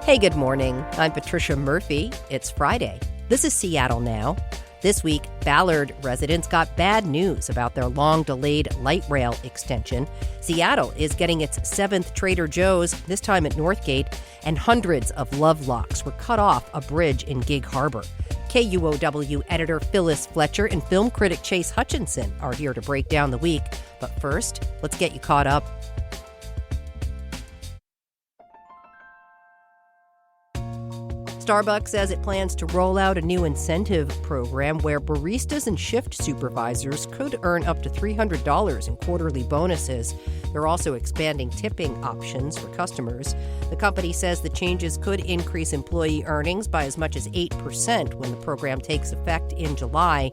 Hey, good morning. I'm Patricia Murphy. It's Friday. This is Seattle Now. This week, Ballard residents got bad news about their long-delayed light rail extension. Seattle is getting its 7th Trader Joe's, this time at Northgate, and hundreds of love locks were cut off a bridge in Gig Harbor. KUOW editor Phyllis Fletcher and film critic Chase Hutchinson are here to break down the week. But first, let's get you caught up. Starbucks says it plans to roll out a new incentive program where baristas and shift supervisors could earn up to $300 in quarterly bonuses. They're also expanding tipping options for customers. The company says the changes could increase employee earnings by as much as 8% when the program takes effect in July.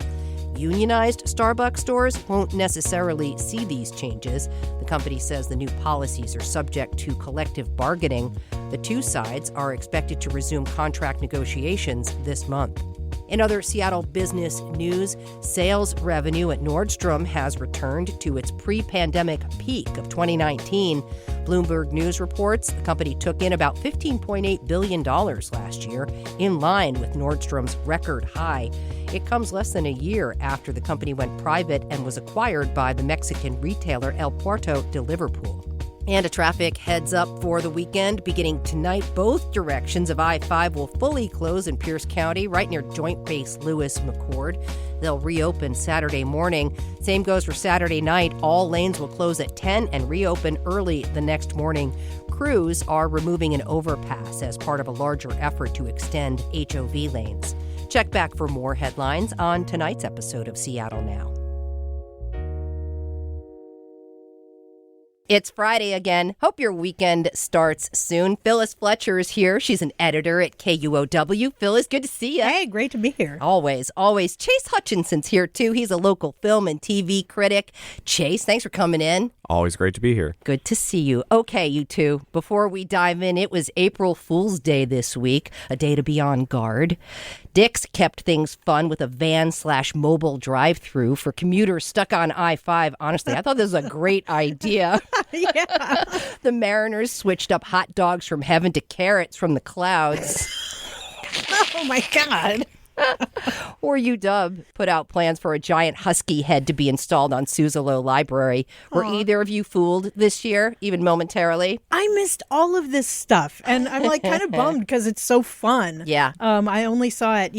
Unionized Starbucks stores won't necessarily see these changes. The company says the new policies are subject to collective bargaining. The two sides are expected to resume contract negotiations this month. In other Seattle business news, sales revenue at Nordstrom has returned to its pre-pandemic peak of 2019. Bloomberg News reports the company took in about $15.8 billion last year, in line with Nordstrom's record high. It comes less than a year after the company went private and was acquired by the Mexican retailer El Puerto de Liverpool. And a traffic heads up for the weekend. Beginning tonight, both directions of I-5 will fully close in Pierce County, right near Joint Base Lewis-McChord. They'll reopen Saturday morning. Same goes for Saturday night. All lanes will close at 10 and reopen early the next morning. Crews are removing an overpass as part of a larger effort to extend HOV lanes. Check back for more headlines on tonight's episode of Seattle Now. It's Friday again. Hope your weekend starts soon. Phyllis Fletcher is here. She's an editor at KUOW. Phyllis, good to see you. Hey, great to be here. Always, always. Chase Hutchinson's here, too. He's a local film and TV critic. Chase, thanks for coming in. Always great to be here. Good to see you. Okay, you two, before we dive in, it was April Fool's Day this week, a day to be on guard. Dick's kept things fun with a van/mobile drive-through for commuters stuck on I-5. Honestly, I thought this was a great idea. Yeah. The Mariners switched up hot dogs from heaven to carrots from the clouds. Oh, my God. Or UW put out plans for a giant husky head to be installed on Suzzallo Library. Were either of you fooled this year, even momentarily? I missed all of this stuff, and I'm like kind of bummed because it's so fun. Yeah. I only saw it,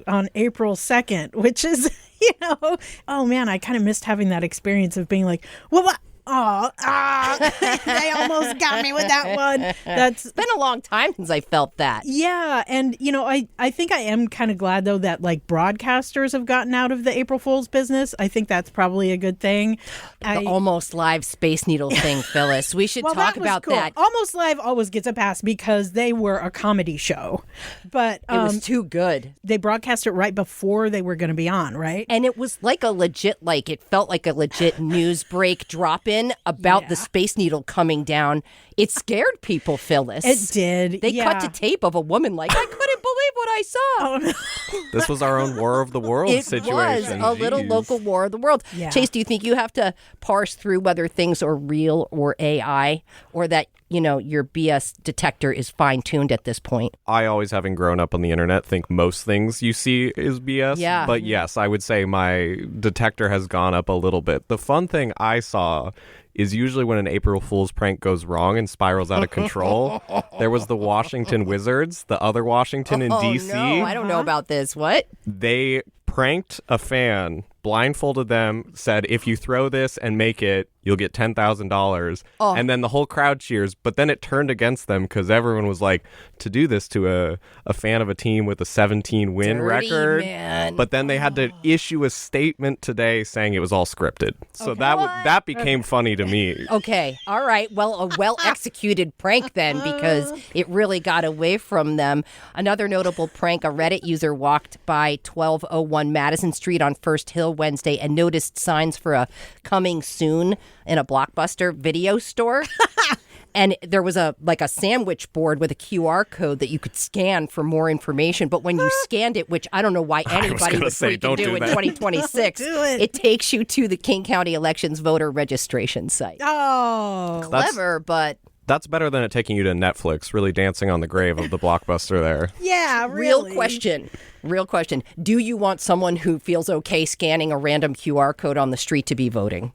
on April 2nd, which is, oh man, I kind of missed having that experience of being like, well, what? They almost got me with that one. It's been a long time since I felt that. Yeah. And, I think I am kind of glad, though, that broadcasters have gotten out of the April Fool's business. I think that's probably a good thing. The Almost Live Space Needle thing, Phyllis. We should talk about cool. that. Almost Live always gets a pass because they were a comedy show. But it was too good. They broadcast it right before they were going to be on, right? And it was it felt like a legit news break drop-in about the Space Needle coming down. It scared people, Phyllis. It did. They cut to tape of a woman I couldn't believe what I saw. Oh, no. This was our own War of the Worlds situation. It was a little local War of the Worlds. Yeah. Chase, do you think you have to parse through whether things are real or AI, or that, your BS detector is fine-tuned at this point? I always, having grown up on the internet, think most things you see is BS. Yeah. But yes, I would say my detector has gone up a little bit. The fun thing I saw is usually when an April Fool's prank goes wrong and spirals out of control. There was the Washington Wizards, the other Washington in D.C. No, I don't know about this. What? They pranked a fan, blindfolded them, said, if you throw this and make it, you'll get $10,000. Oh. And then the whole crowd cheers. But then it turned against them because everyone was like, to do this to a fan of a team with a 17-win Dirty record. man. But then they had to issue a statement today saying it was all scripted. So that became funny to me. Okay. All right. Well, a well-executed prank then, because it really got away from them. Another notable prank, a Reddit user walked by 1201 Madison Street on First Hill Wednesday and noticed signs for a coming soon in a Blockbuster video store. And there was a sandwich board with a QR code that you could scan for more information. But when you scanned it, which I don't know why anybody would freaking do in 2026, it takes you to the King County Elections voter registration site. Oh. Clever, but That's better than it taking you to Netflix, really dancing on the grave of the blockbuster there. Yeah, Real really. question. Do you want someone who feels okay scanning a random QR code on the street to be voting?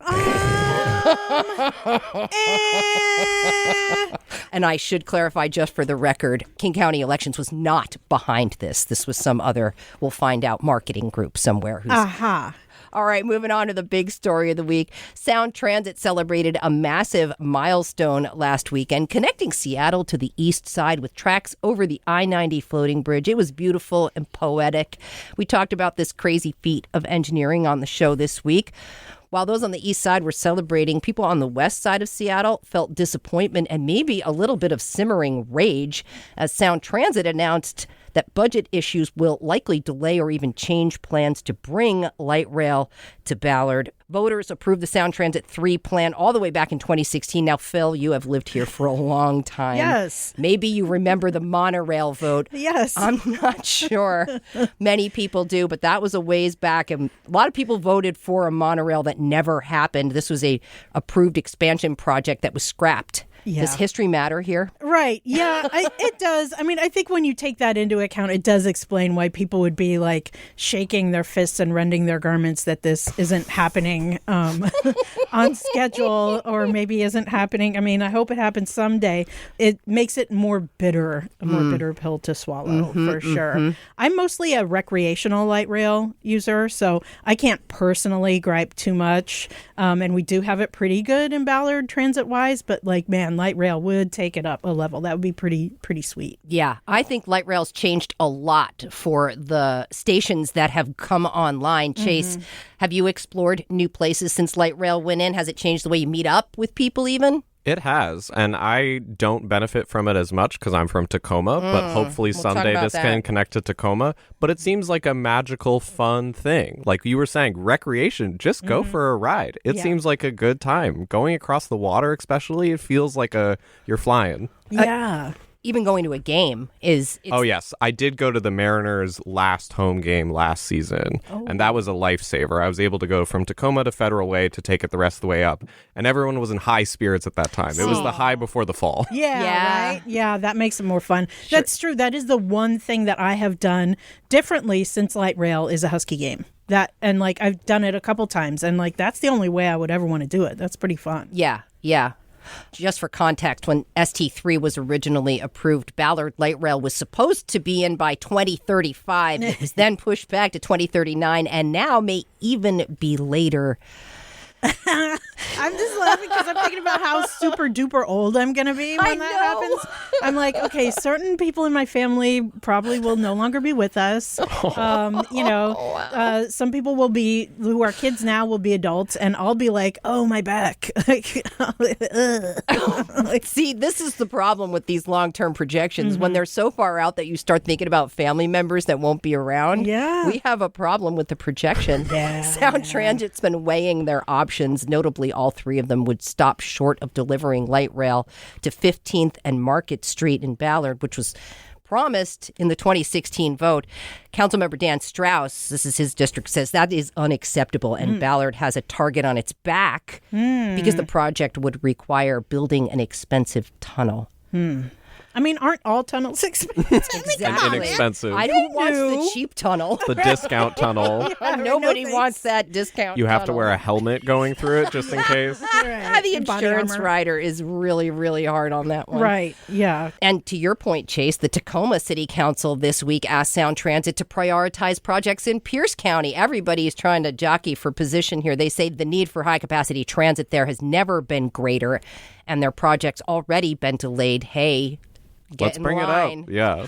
And I should clarify just for the record, King County Elections was not behind this. This was some other, we'll find out, marketing group somewhere. All right, moving on to the big story of the week. Sound Transit celebrated a massive milestone last weekend, connecting Seattle to the east side with tracks over the I-90 floating bridge. It was beautiful and poetic. We talked about this crazy feat of engineering on the show this week. While those on the east side were celebrating, people on the west side of Seattle felt disappointment and maybe a little bit of simmering rage as Sound Transit announced that budget issues will likely delay or even change plans to bring light rail to Ballard. Voters approved the Sound Transit 3 plan all the way back in 2016. Now, Phil, you have lived here for a long time. Yes. Maybe you remember the monorail vote. Yes. I'm not sure. Many people do, but that was a ways back. And a lot of people voted for a monorail that never happened. This was a approved expansion project that was scrapped. Yeah. Does history matter here? Right. Yeah, it does. I mean, I think when you take that into account, it does explain why people would be like shaking their fists and rending their garments that this isn't happening on schedule, or maybe isn't happening. I mean, I hope it happens someday. It makes it a more bitter pill to swallow, for sure. I'm mostly a recreational light rail user, so I can't personally gripe too much. And we do have it pretty good in Ballard transit-wise, but like, man, light rail would take it up a level. That would be pretty sweet. Yeah, I think light rail's changed a lot for the stations that have come online. Chase, have you explored new places since light rail went in? Has it changed the way you meet up with people even? It has, and I don't benefit from it as much because I'm from Tacoma, but hopefully someday this can connect to Tacoma. But it seems like a magical, fun thing. Like you were saying, recreation, just go for a ride. It seems like a good time. Going across the water especially, it feels like you're flying. Yeah. Even going to a game is... Oh, yes. I did go to the Mariners' last home game last season, and that was a lifesaver. I was able to go from Tacoma to Federal Way to take it the rest of the way up, and everyone was in high spirits at that time. It was the high before the fall. Yeah, right? Yeah, that makes it more fun. Sure. That's true. That is the one thing that I have done differently since light rail is a Husky game. And like I've done it a couple times, and like that's the only way I would ever want to do it. That's pretty fun. Yeah. Just for context, when ST3 was originally approved, Ballard Light Rail was supposed to be in by 2035. It was then pushed back to 2039 and now may even be later. I'm just laughing because I'm thinking about how super duper old I'm going to be when that happens. I'm like, okay, certain people in my family probably will no longer be with us. Some people who are kids now will be adults, and I'll be like, oh, my back. See, this is the problem with these long-term projections. When they're so far out that you start thinking about family members that won't be around, we have a problem with the projection. Sound Transit's been weighing their options. Notably, all three of them would stop short of delivering light rail to 15th and Market Street in Ballard, which was promised in the 2016 vote. Councilmember Dan Strauss, this is his district, says that is unacceptable, and Ballard has a target on its back because the project would require building an expensive tunnel. I mean, aren't all tunnels expensive? Exactly. And inexpensive. I don't want the cheap tunnel. The discount tunnel. Nobody wants that discount You have to tunnel. wear a helmet going through it just in case. The insurance rider is really, really hard on that one. Right, yeah. And to your point, Chase, the Tacoma City Council this week asked Sound Transit to prioritize projects in Pierce County. Everybody is trying to jockey for position here. They say the need for high-capacity transit there has never been greater, and their project's already been delayed. Hey, Let's bring it up. Yeah.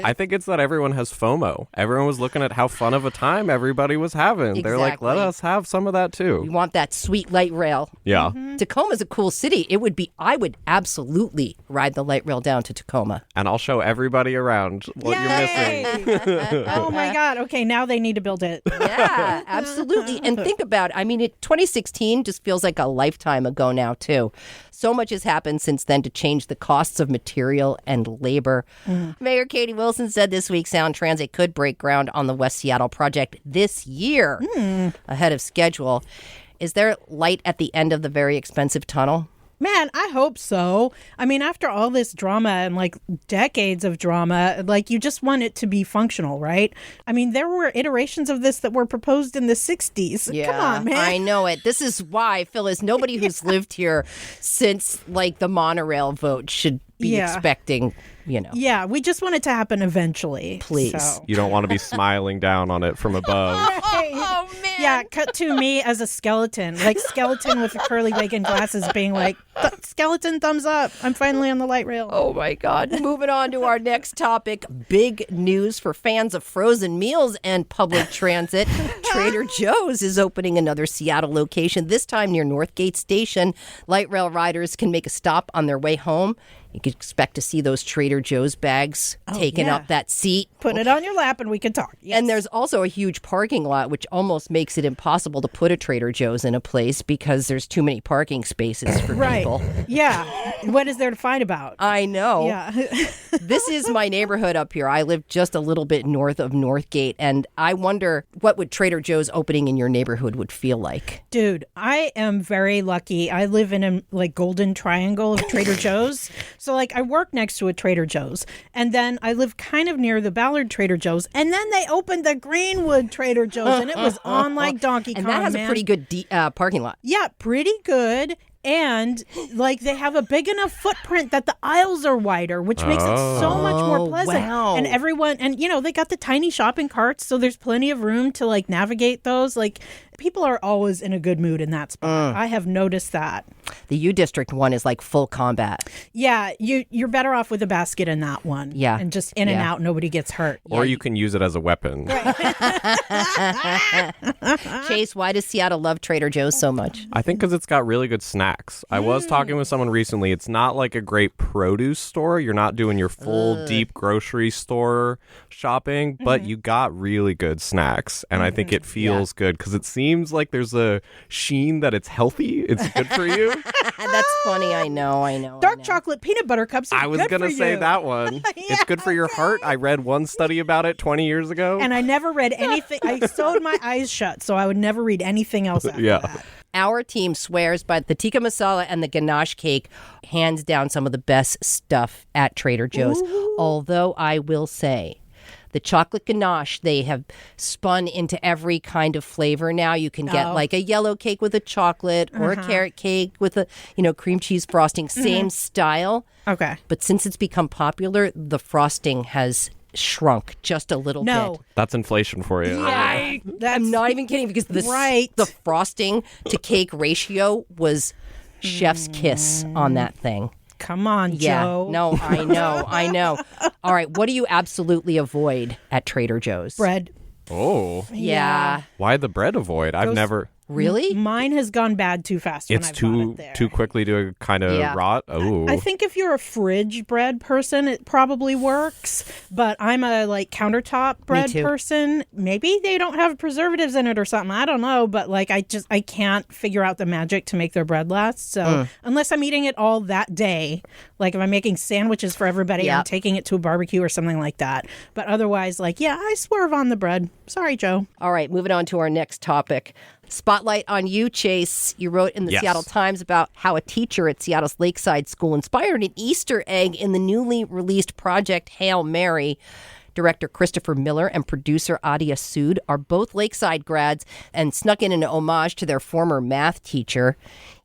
I think it's that everyone has FOMO. Everyone was looking at how fun of a time everybody was having. They're like, let us have some of that too. We want that sweet light rail. Yeah. Tacoma's a cool city. I would absolutely ride the light rail down to Tacoma. And I'll show everybody around what you're missing. Oh my God. Okay, now they need to build it. Yeah, absolutely. And think about it. I mean, 2016 just feels like a lifetime ago now, too. So much has happened since then to change the costs of material and labor. Mayor Katie Wilson said this week Sound Transit could break ground on the West Seattle project this year ahead of schedule. Is there light at the end of the very expensive tunnel? Man, I hope so. I mean, after all this drama and like decades of drama, like you just want it to be functional, right? I mean, there were iterations of this that were proposed in the 60s. Yeah, Come on, man. I know it. This is why, Phyllis, nobody who's lived here since like the monorail vote should be expecting, Yeah, we just want it to happen eventually. Please. So. You don't want to be smiling down on it from above. Oh, man. Yeah, cut to me as a skeleton, like skeleton with curly bacon glasses being like, skeleton thumbs up. I'm finally on the light rail. Oh, my God. Moving on to our next topic. Big news for fans of frozen meals and public transit. Trader Joe's is opening another Seattle location, this time near Northgate Station. Light rail riders can make a stop on their way home. You could expect to see those Trader Joe's bags taking up that seat. Put it on your lap and we can talk. Yes. And there's also a huge parking lot, which almost makes it impossible to put a Trader Joe's in a place because there's too many parking spaces for people. Yeah. What is there to fight about? I know. Yeah. This is my neighborhood up here. I live just a little bit north of Northgate, and I wonder what would Trader Joe's opening in your neighborhood would feel like. Dude, I am very lucky. I live in a like golden triangle of Trader Joe's. So like I work next to a Trader Joe's, and then I live kind of near the Ballard Trader Joe's, and then they opened the Greenwood Trader Joe's, and it was on like Donkey Kong. And that has a pretty good parking lot. Yeah, pretty good. And like they have a big enough footprint that the aisles are wider, which makes it so much more pleasant. Wow. And everyone, and they got the tiny shopping carts, so there's plenty of room to like navigate those. Like people are always in a good mood in that spot. I have noticed that. The U District one is like full combat. Yeah, you're better off with a basket in that one. Yeah. And just in and out, nobody gets hurt. Or you can use it as a weapon. Chase, why does Seattle love Trader Joe's so much? I think because it's got really good snacks. I was talking with someone recently. It's not like a great produce store. You're not doing your full deep grocery store shopping, but you got really good snacks. And I think it feels good because it seems like there's a sheen that it's healthy. It's good for you. That's funny. I know. Dark chocolate peanut butter cups are I was good going to for say you. that one. It's good for your heart. I read one study about it 20 years ago. And I never read anything. I sewed my eyes shut, so I would never read anything else after that. Our team swears by the tikka masala and the ganache cake, hands down some of the best stuff at Trader Joe's. Ooh. Although I will say, the chocolate ganache, they have spun into every kind of flavor now. You can get like a yellow cake with a chocolate or a carrot cake with a, cream cheese frosting. Same style. Okay. But since it's become popular, the frosting has shrunk just a little bit. That's inflation for you. Yeah. I'm not even kidding because the frosting to cake ratio was chef's kiss on that thing. Come on, Joe. No, I know. All right, what do you absolutely avoid at Trader Joe's? Bread. Oh. Yeah. Why the bread avoid? I've never... Really? Mine has gone bad too fast when I've bought it there. Too quickly to kind of rot? Oh. I think if you're a fridge bread person, it probably works. But I'm a countertop bread person. Maybe they don't have preservatives in it or something. I don't know. But I can't figure out the magic to make their bread last. So unless I'm eating it all that day, like if I'm making sandwiches for everybody, I'm taking it to a barbecue or something like that. But otherwise, I swerve on the bread. Sorry, Joe. All right, moving on to our next topic. Spotlight on you, Chase. You wrote in the Seattle Times about how a teacher at Seattle's Lakeside School inspired an Easter egg in the newly released Project Hail Mary. Director Christopher Miller and producer Adia Sood are both Lakeside grads and snuck in an homage to their former math teacher.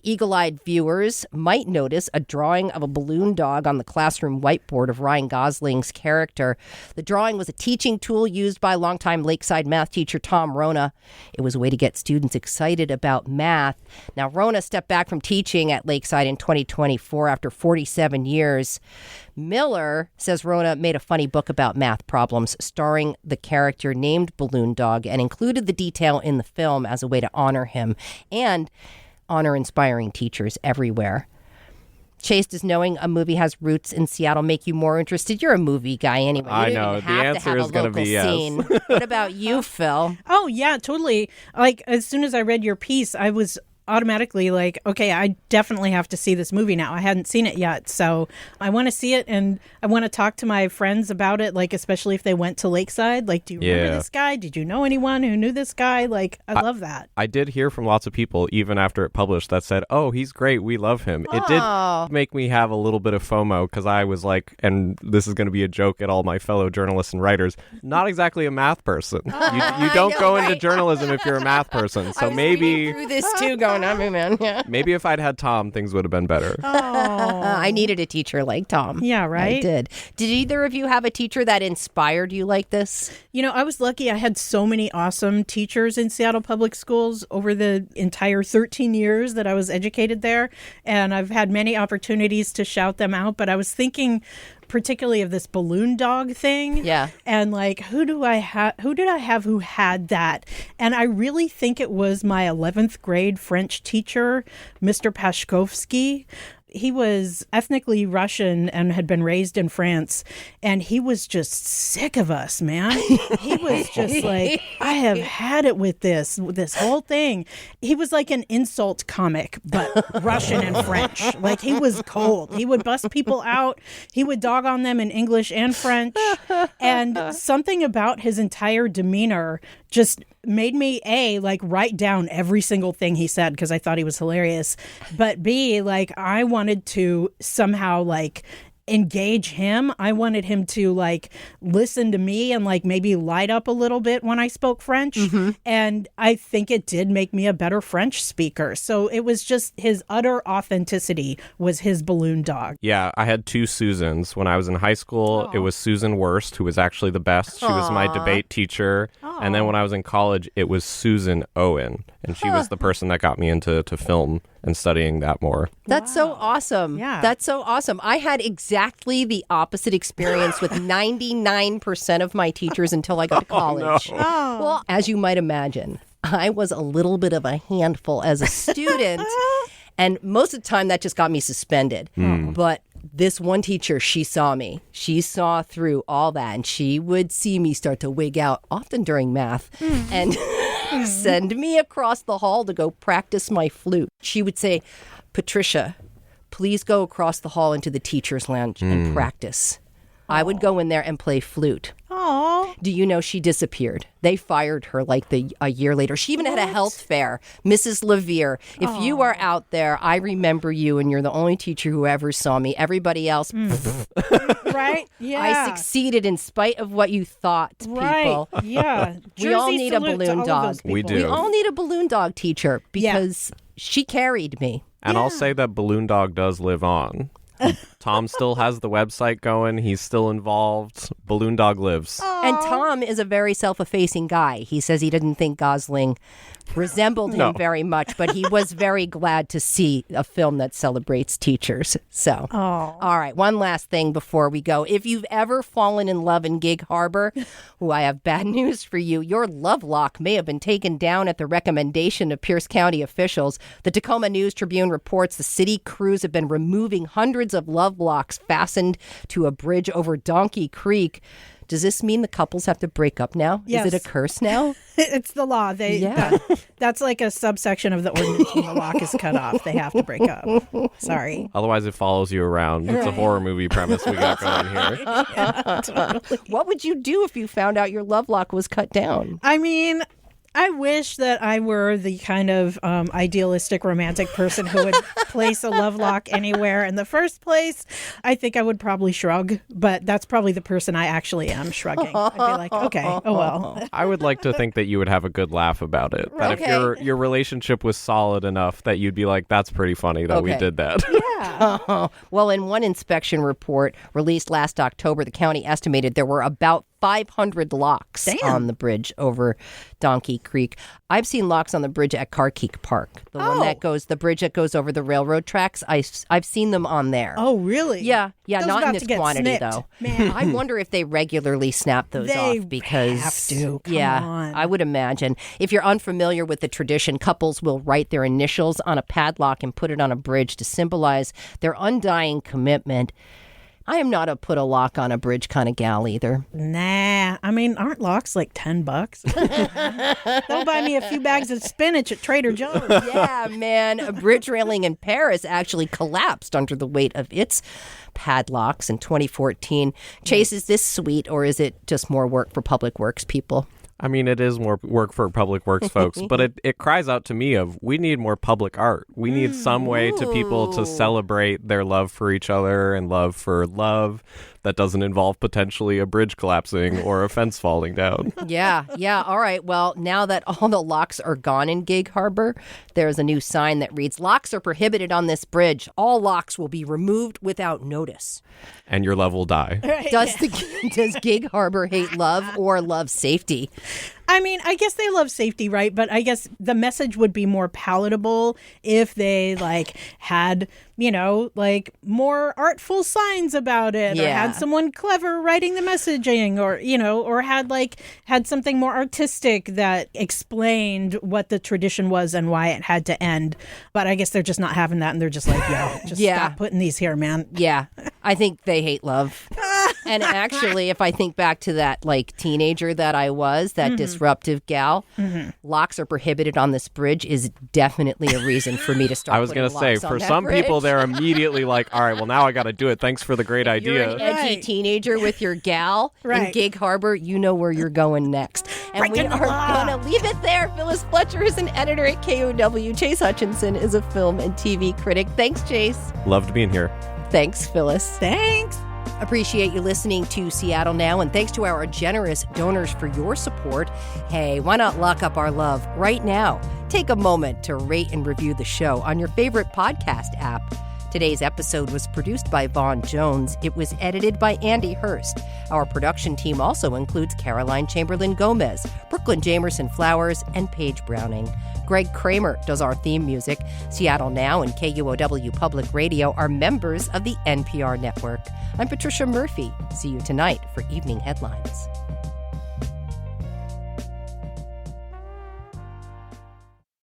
Eagle-eyed viewers might notice a drawing of a balloon dog on the classroom whiteboard of Ryan Gosling's character. The drawing was a teaching tool used by longtime Lakeside math teacher Tom Rona. It was a way to get students excited about math. Now, Rona stepped back from teaching at Lakeside in 2024 after 47 years. Miller says Rona made a funny book about math problems starring the character named Balloon Dog and included the detail in the film as a way to honor him and honor inspiring teachers everywhere. Chase, does knowing a movie has roots in Seattle make you more interested? You're a movie guy anyway. I know. The answer is going to be yes. What about you, Phil? Oh, yeah, totally. As soon as I read your piece, I was automatically like, okay, I definitely have to see this movie now. I hadn't seen it yet. So I want to see it, and I want to talk to my friends about it, like, especially if they went to Lakeside. Like, do you remember this guy? Did you know anyone who knew this guy? Like, I love that. I did hear from lots of people, even after it published, that said, oh, he's great. We love him. It did make me have a little bit of FOMO, because I was like, and this is going to be a joke at all my fellow journalists and writers, not exactly a math person. You don't go into journalism if you're a math person. So maybe through this too, going, I mean, man, yeah. Maybe if I'd had Tom, things would have been better. I needed a teacher like Tom. Yeah, right? I did. Did either of you have a teacher that inspired you like this? You know, I was lucky. I had so many awesome teachers in Seattle Public Schools over the entire 13 years that I was educated there. And I've had many opportunities to shout them out. But I was thinking particularly of this balloon dog thing. Yeah. And like, who did I have who had that? And I really think it was my 11th grade French teacher, Mr. Pashkovsky. He was ethnically Russian and had been raised in France, and he was just sick of us, man. He was just like, I have had it with this whole thing. He was like an insult comic, but Russian and French. Like, he was cold. He would bust people out. He would dog on them in English and French. And something about his entire demeanor just made me, A, like, write down every single thing he said because I thought he was hilarious. But B, like, I wanted to somehow, like, engage him. I wanted him to like listen to me and like maybe light up a little bit when I spoke French. Mm-hmm. And I think it did make me a better French speaker. So it was just his utter authenticity was his balloon dog. Yeah, I had two Susans. When I was in high school, It was Susan Wurst, who was actually the best. She was my debate teacher. And then when I was in college, it was Susan Owen. And she was the person that got me into film and studying that more. That's so awesome. Yeah. That's so awesome. I had exactly the opposite experience with 99% of my teachers until I got to college. No. Well, as you might imagine, I was a little bit of a handful as a student. And most of the time that just got me suspended. But this one teacher, she saw me. She saw through all that, and she would see me start to wig out, often during math, and send me across the hall to go practice my flute. She would say, Patricia, please go across the hall into the teacher's lounge and practice. I would go in there and play flute. Aww. Do you know she disappeared? They fired her like a year later. She even had a health fair. Mrs. Levere, if you are out there, I remember you, and you're the only teacher who ever saw me. Everybody else, right? Yeah. I succeeded in spite of what you thought, people. Right. Yeah. We all Jersey need a salute to balloon all of dog. those people. We do. We all need a balloon dog teacher because she carried me. And I'll say that Balloon Dog does live on. Tom still has the website going. He's still involved. Balloon Dog lives. And Tom is a very self-effacing guy. He says he didn't think Gosling resembled him very much, but he was very glad to see a film that celebrates teachers. So, all right, one last thing before we go. If you've ever fallen in love in Gig Harbor, I have bad news for you. Your love lock may have been taken down at the recommendation of Pierce County officials. The Tacoma News-Tribune reports the city crews have been removing hundreds of love locks fastened to a bridge over Donkey Creek. Does this mean the couples have to break up now? Yes. Is it a curse now? It's the law. That's like a subsection of the ordinance when the lock is cut off. They have to break up. Sorry. Otherwise, it follows you around. It's a horror movie premise we got going here. Yeah, totally. What would you do if you found out your love lock was cut down? I mean, I wish that I were the kind of idealistic romantic person who would place a love lock anywhere in the first place. I think I would probably shrug, but that's probably the person I actually am, shrugging. I'd be like, okay, oh well. I would like to think that you would have a good laugh about it. That Okay. if your relationship was solid enough that you'd be like, that's pretty funny that we Okay. did that. Yeah. Well, in one inspection report released last October, the county estimated there were about 500 locks on the bridge over Donkey Creek. I've seen locks on the bridge at Carkeek Park, the bridge that goes over the railroad tracks. I've seen them on there. Oh, really? Yeah, Those not in about this to get quantity snipped. though. Man. I wonder if they regularly snap those They off because have to. Come yeah, on. I would imagine. If you're unfamiliar with the tradition, couples will write their initials on a padlock and put it on a bridge to symbolize their undying commitment. I am not a put a lock on a bridge kind of gal either. Nah, I mean, aren't locks like $10? They'll buy me a few bags of spinach at Trader Joe's. Yeah, man. A bridge railing in Paris actually collapsed under the weight of its padlocks in 2014. Chase, is this sweet or is it just more work for public works people? I mean, it is more work for public works folks, but it cries out to me of we need more public art. We need some way to people to celebrate their love for each other and love for love that doesn't involve potentially a bridge collapsing or a fence falling down. Yeah. All right. Well, now that all the locks are gone in Gig Harbor, there's a new sign that reads, "Locks are prohibited on this bridge. All locks will be removed without notice." And your love will die. Right, Does Gig Harbor hate love or love safety? I mean, I guess they love safety, right? But I guess the message would be more palatable if they had, more artful signs about it, or had someone clever writing the messaging, or had something more artistic that explained what the tradition was and why it had to end. But I guess they're just not having that, and they're just stop putting these here, man. Yeah, I think they hate love. And actually, if I think back to that teenager that I was, that disruptive gal, locks are prohibited on this bridge is definitely a reason for me to start. I was going to say, for some people, they're immediately like, all right, well, now I got to do it. Thanks for the great idea. You're an edgy teenager with your gal in Gig Harbor, you know where you're going next. And we are going to leave it there. Phyllis Fletcher is an editor at KUOW. Chase Hutchinson is a film and TV critic. Thanks, Chase. Loved being here. Thanks, Phyllis. Thanks. Appreciate you listening to Seattle Now, and thanks to our generous donors for your support. Hey, why not lock up our love right now? Take a moment to rate and review the show on your favorite podcast app. Today's episode was produced by Vaughn Jones. It was edited by Andy Hurst. Our production team also includes Caroline Chamberlain Gomez, Brooklyn Jamerson Flowers, and Paige Browning. Greg Kramer does our theme music. Seattle Now and KUOW Public Radio are members of the NPR network. I'm Patricia Murphy. See you tonight for Evening Headlines.